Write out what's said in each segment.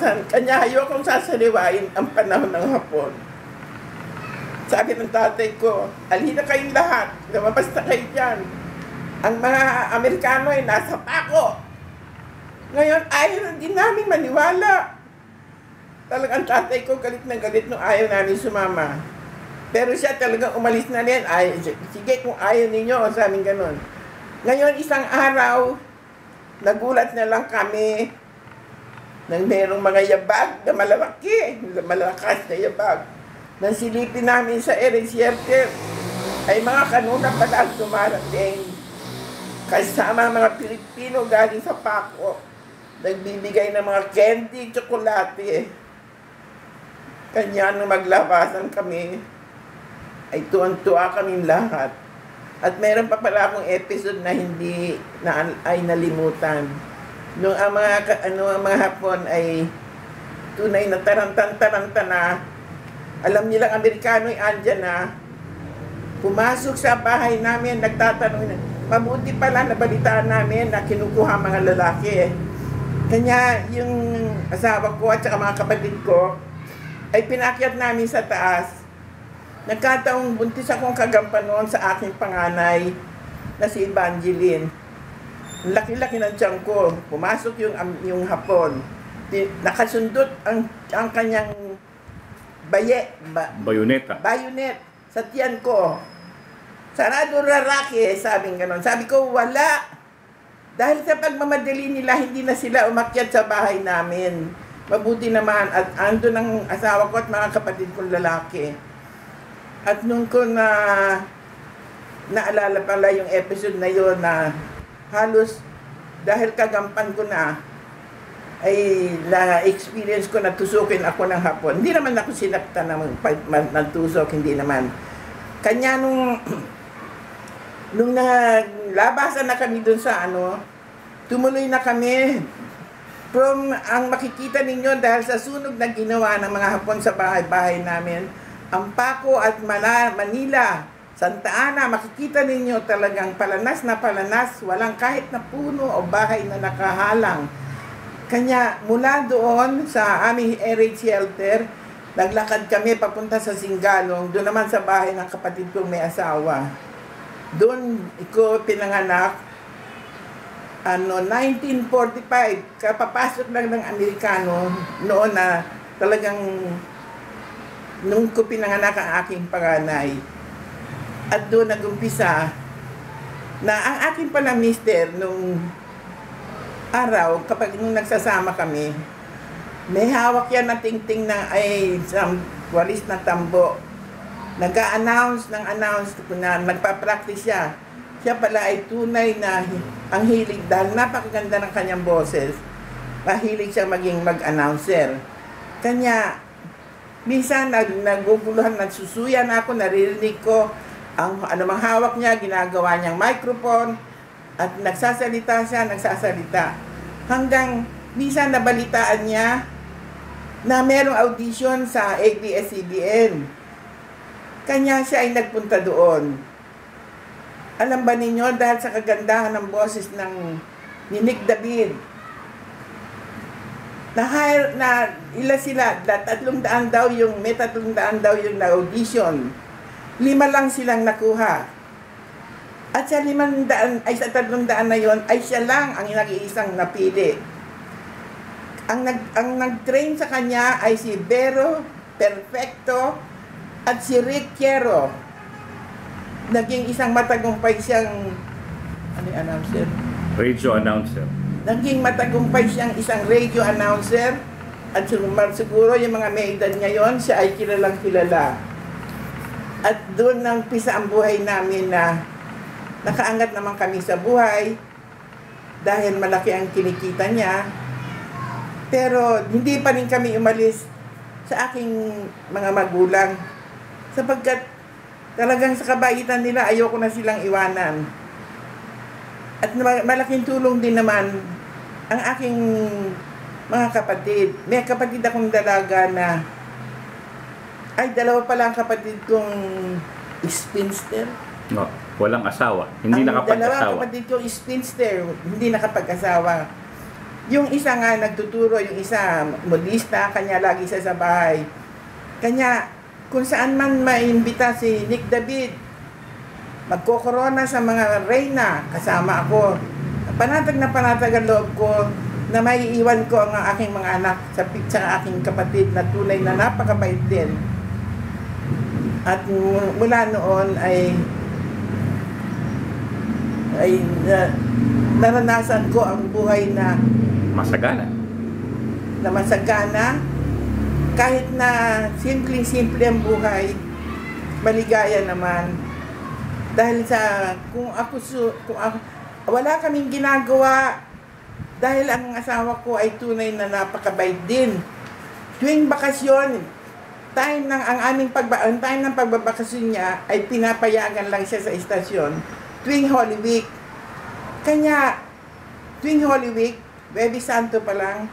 kalikasan. Kanya ayokong sasaliwain ang panahon ng hapon. Sabi ng tatay ko, alina kayong lahat, lumabas na kayo dyan. Ang mga Amerikano ay nasa pako. Ngayon, ayaw na din namin maniwala. Talagang tatay ko galit na galit nung ayaw namin sumama. Pero siya talagang umalis na rin. Ay, sige kung ayaw ninyo, sabi ganun. Ngayon, isang araw, nagulat na lang kami nang merong mga yabag na malalaki, malakas na yabag. Nang silipin namin sa air shelter, ay mga kanuna pala dumarating. Kasama mga Pilipino galing sa Paco, nagbibigay ng mga candy, tsokolate. Kanya nung maglabasan kami, ay tuwang-tuwa kaming lahat. At meron pa pala akong episode na hindi ay nalimutan. Nung ang mga Hapon ay tunay na tarantang-taranta na, alam nilang Amerikano ay andyan na, pumasok sa bahay namin, nagtatanong na, mabuti pala nabalitaan namin na kinukuha mga lalaki. Kanya yung asawa ko at saka mga kapatid ko, ay pinakyat namin sa taas. Nagkataong buntis akong kagampanon sa aking panganay na si Evangeline. Laki-laki ng tiyan ko. Pumasok yung Hapon. Nakasundot ang kanyang bayonet sa tiyan ko. Sarado raraki, sabing ganon. Sabi ko, wala. Dahil sa pagmamadali nila, hindi na sila umakyat sa bahay namin. Mabuti naman at ando ng asawa ko at mga kapatid kong lalaki. At nung ko naalala pala yung episode na yon na halos dahil kagampan ko na ay na-experience ko na tusukin ako ng Hapon. Hindi naman ako sinaktan ng tusok, hindi naman. Kanya nung naglabasan na kami dun sa tumuloy na kami. From ang makikita ninyo dahil sa sunog na ginawa ng mga Hapon sa bahay-bahay namin, ang Paco at Manila, Santa Ana, makikita ninyo talagang palanas na palanas, walang kahit na puno o bahay na nakahalang. Kanya mula doon sa aming air shelter, naglakad kami papunta sa Singalong, doon naman sa bahay ng kapatid kong may asawa. Doon ko pinanganak, 1945, kapapasok lang ng Amerikano, noon na talagang nung ko pinanganak ang aking panganay. At doon nagumpisa na ang aking palang mister nung araw, kapag nung nagsasama kami, may hawak yan na tingting na ay walis na tambo. Nag-a-announce na magpa-practice siya. Siya pala ay tunay na ang hilig dahil napakaganda ng kanyang boses. Mahilig siya maging mag-announcer. Kanya, minsan naguguluhan, nagsusuyan ako, naririnig ko ang anumang hawak niya, ginagawa niyang microphone at nagsasalita siya. Hanggang minsan nabalitaan niya na merong audition sa ABS-CBN. Kanya siya ay nagpunta doon. Alam ba ninyo, dahil sa kagandahan ng boses ni Nick David, na-hire na sila, 300 daw yung na-audition. 5 lang silang nakuha. At sa 300 na yon ay siya lang ang nag-iisang napili. Ang nag-train sa kanya ay si Vero Perfecto at si Rick Quiero. Naging isang matagumpay siyang announcer? Radio announcer. Naging matagumpay siyang isang radio announcer at siguro yung mga may edad ngayon, siya ay kilalang kilala. At doon nang pisa ang buhay namin na nakaangat naman kami sa buhay dahil malaki ang kinikita niya. Pero hindi pa rin kami umalis sa aking mga magulang sapagkat talagang sa kabaitan nila ayoko na silang iwanan. At malaking tulong din naman ang aking mga kapatid. May kapatid akong dalaga na ay 2 pa lang kapatid kong spinster. No, walang asawa. Hindi nakapag-asawa. Ang 2 kapatid kong spinster, hindi nakapag-asawa. Yung isa nga nagtuturo, yung isa modista, kanya lagi siya sa bahay. Kanya, kung saan man maimbita si Nick David, magkokorona sa mga reyna, kasama ako. Panatag na panatag ang loob ko na maiiwan ko ang aking mga anak sa aking kapatid na tunay na napakabait din. At mula noon ay naranasan ko ang buhay na masagana. Kahit na simpleng-simple ang buhay, maligaya naman. Dahil wala kaming ginagawa dahil ang asawa ko ay tunay na napakabait din. Tuwing bakasyon, time ng pagbabakasyon niya ay pinapayagan lang siya sa istasyon tuwing Holy Week. Kanya, tuwing Holy Week, Baby Santo pa lang,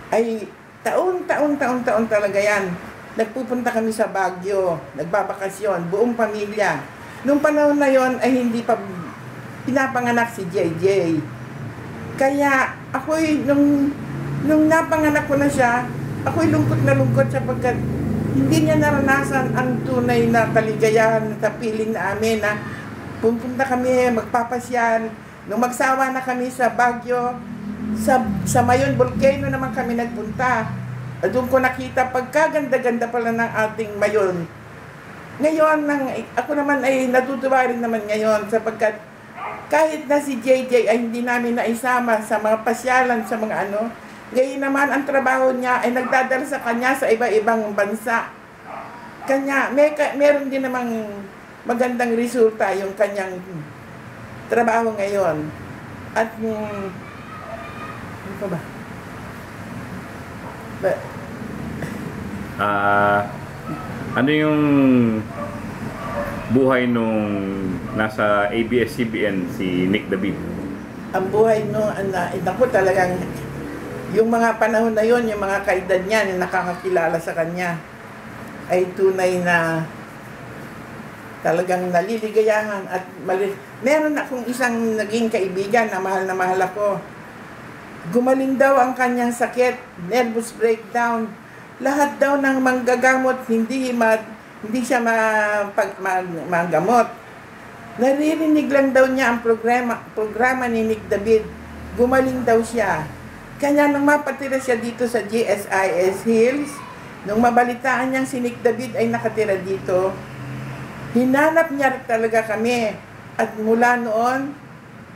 ay taon talaga yan. Nagpupunta kami sa Baguio, nagbabakasyon, buong pamilya. Nung panahon na yon ay hindi pa pinapanganak si JJ. Kaya ako'y, nung napanganak ko na siya, ako'y lungkot na lungkot sapagkat hindi niya naranasan ang tunay na kaligayahan sa piling na amin na pupunta kami, magpapasyal. Nung magsawa na kami sa Baguio, sa Mayon Volcano naman kami nagpunta. Doon ko nakita pagkaganda-ganda pala ng ating Mayon. Ngayon, ako naman ay natutuwa rin naman ngayon sapagkat kahit na si JJ ay hindi namin naisama sa mga pasyalan, sa mga ano, ngayon naman ang trabaho niya ay nagdadala sa kanya sa iba-ibang bansa. Kanya, meron din namang magandang resulta yung kanyang trabaho ngayon. At ano pa ba? Ano yung buhay nung nasa ABS-CBN si Nick David? Ang buhay ako talagang yung mga panahon na yon, yung mga kaedad niya na nakakakilala sa kanya ay tunay na talagang naliligayahan at meron akong isang naging kaibigan na mahal ako. Gumaling daw ang kanyang sakit, nervous breakdown. Lahat daw ng manggagamot hindi siya magamot. Naririnig lang daw niya ang programa ni Nick David. Gumaling daw siya. Kanya nung mapatira siya dito sa GSIS Hills, nung mabalitaan niyang si Nick David ay nakatira dito, hinanap niya talaga kami. At mula noon,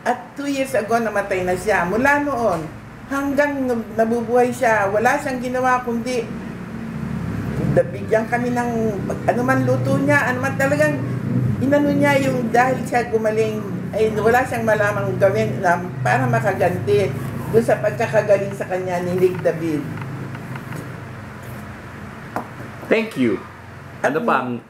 at 2 years ago namatay na siya. Mula noon, hanggang nabubuhay siya, wala siyang ginawa kundi bigyan kami ng anuman luto niya, anuman talagang inano niya yung dahil siya gumaling, ay wala siyang malamang gawin para makaganti doon sa pagkakagaling sa kanya ni Nick David. Thank you. Ano pang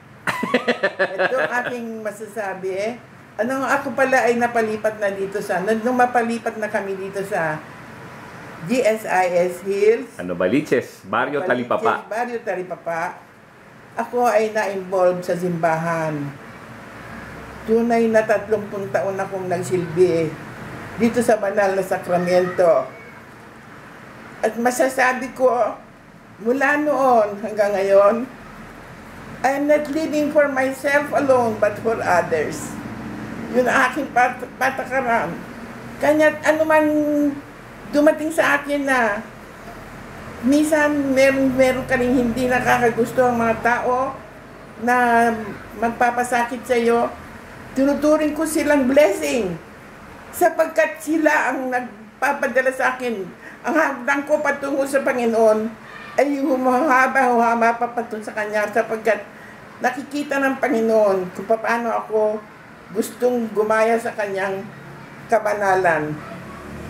ito aking masasabi ako pala ay napalipat na dito nung mapalipat na kami dito sa GSIS Hills. Baliches, Barrio Talipapa. Barrio Talipapa. Ako ay na-involved sa simbahan. Tunay na 30 taon akong nagsilbi dito sa banal na sakramento. At masasabi ko, mula noon hanggang ngayon, I am not living for myself alone, but for others. Yun ang aking patakaran. Kanya anuman dumating sa akin na minsan meron ka rin hindi nakakagusto ang mga tao na magpapasakit sa iyo, tinuturing ko silang blessing sapagkat sila ang nagpapadala sa akin. Ang hagdan ko patungo sa Panginoon ay humahaba pa patungo sa Kanya sapagkat nakikita ng Panginoon kung paano ako gustong gumaya sa Kanyang kabanalan.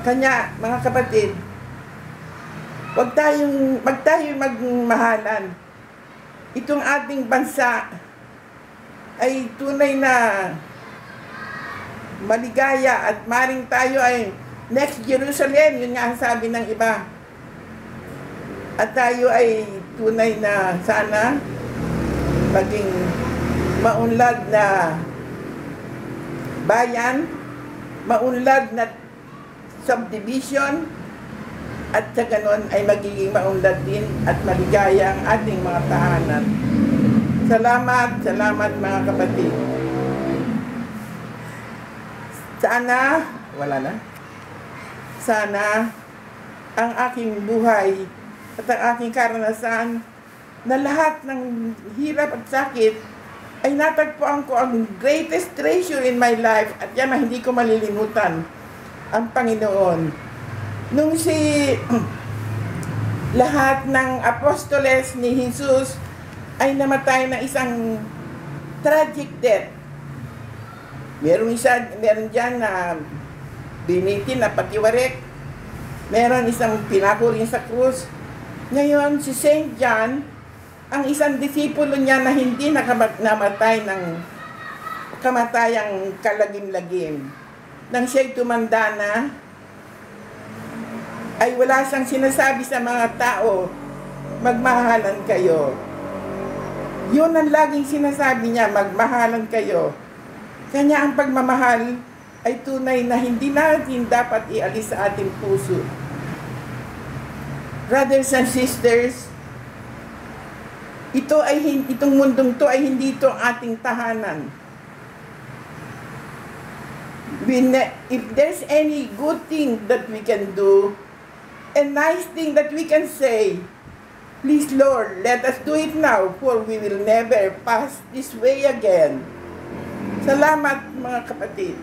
Kanya, mga kapatid, wag tayong magmahalan. Itong ating bansa ay tunay na maligaya at maring tayo ay next Jerusalem, yun nga ang sabi ng iba. At tayo ay tunay na sana maging maunlad na bayan, maunlad na subdivision, at sa ganon ay magiging maunlad din at maligaya ang ating mga tahanan. Salamat, salamat mga kapatid. Sana ang aking buhay at ang aking karanasan na lahat ng hirap at sakit ay natagpuan ko ang greatest treasure in my life at yan ang hindi ko malilimutan, ang Panginoon. Nung lahat ng apostoles ni Jesus ay namatay ng isang tragic death. Meron dyan na binitin na patiwarek. Meron isang pinakuling sa krus. Ngayon, si Saint John, ang isang disipulo niya na hindi namatay ng kamatayang kalagim-lagim. Nang siya'y tumanda na, ay wala siyang sinasabi sa mga tao, magmahalan kayo. Yun ang laging sinasabi niya, magmahalan kayo. Kanya ang pagmamahal ay tunay na hindi natin dapat ialis sa ating puso. Brothers and sisters, itong mundong to ay hindi ito ating tahanan. If there's any good thing that we can do, a nice thing that we can say, please Lord, let us do it now, for we will never pass this way again. Salamat mga kapatid.